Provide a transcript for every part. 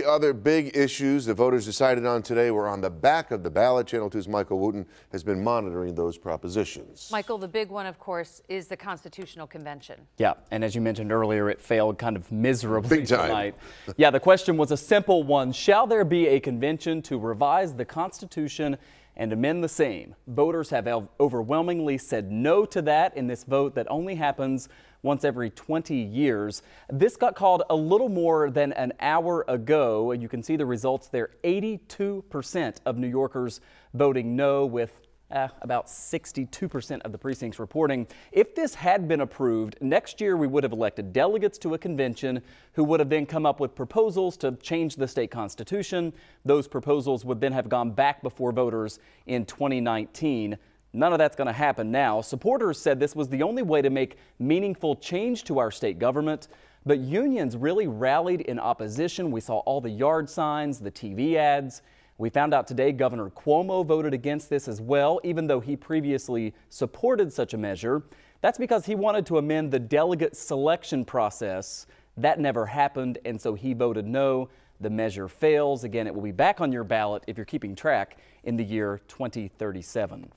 other big issues the voters decided on today were on the back of the ballot. Channel 2's Michael Wooten has been monitoring those propositions. Michael, the big one, of course, is the Constitutional Convention. Yeah, and as you mentioned earlier, it failed kind of miserably Big time. tonight. Yeah, the question was a simple one. Shall there be a convention to revise the Constitution and amend the same? Voters have overwhelmingly said no to that in this vote that only happens once every 20 years. This got called a little more than an hour ago. You can see the results there. 82% of New Yorkers voting no, with about 62% of the precincts reporting. If this had been approved, next year we would have elected delegates to a convention who would have then come up with proposals to change the state constitution. Those proposals would then have gone back before voters in 2019. None of that's going to happen now. Supporters said this was the only way to make meaningful change to our state government, but unions really rallied in opposition. We saw all the yard signs, the TV ads. We found out today Governor Cuomo voted against this as well, even though he previously supported such a measure. That's because he wanted to amend the delegate selection process. That never happened, and so he voted no. The measure fails. Again, it will be back on your ballot if you're keeping track in the year 2037.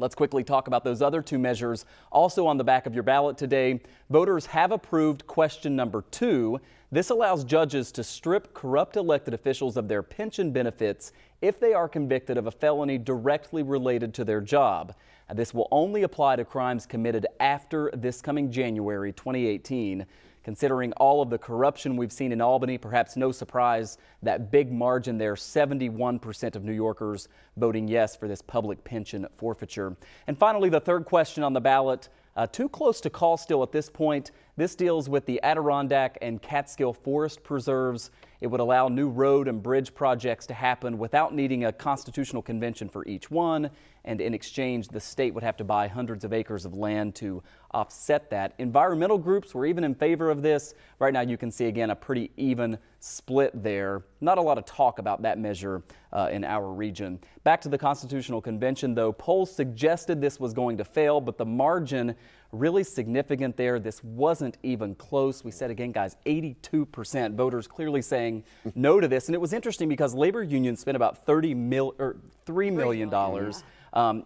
Let's quickly talk about those other two measures also on the back of your ballot today. Voters have approved question number 2. This allows judges to strip corrupt elected officials of their pension benefits if they are convicted of a felony directly related to their job. This will only apply to crimes committed after this coming January 2018. Considering all of the corruption we've seen in Albany, perhaps no surprise that big margin there, 71% of New Yorkers voting yes for this public pension forfeiture. And finally, the third question on the ballot, too close to call still at this point. This deals with the Adirondack and Catskill Forest Preserves. It would allow new road and bridge projects to happen without needing a constitutional convention for each one. And in exchange, the state would have to buy hundreds of acres of land to offset that. Environmental groups were even in favor of this. Right now, you can see, again, a pretty even split there. Not a lot of talk about that measure in our region. Back to the Constitutional Convention, though, polls suggested this was going to fail, but the margin really significant there. This wasn't even close. We said again, guys, 82% voters clearly saying no to this. And it was interesting because labor unions spent about $3 million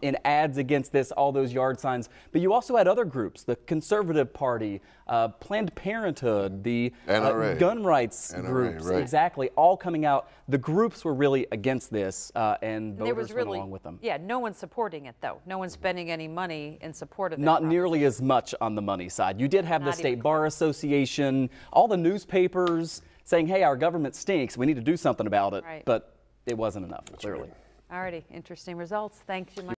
in ads against this, all those yard signs. But you also had other groups, the Conservative Party, Planned Parenthood, the gun rights groups, right. Exactly, all coming out. The groups were really against this, and voters went along with them. Yeah, no one's supporting it, though. No one's spending any money in support of it. Not nearly as much on the money side. You did have the State Bar Association, all the newspapers saying, hey, our government stinks. We need to do something about it. Right. But it wasn't enough, clearly. All righty, interesting results. Thank you, Mike.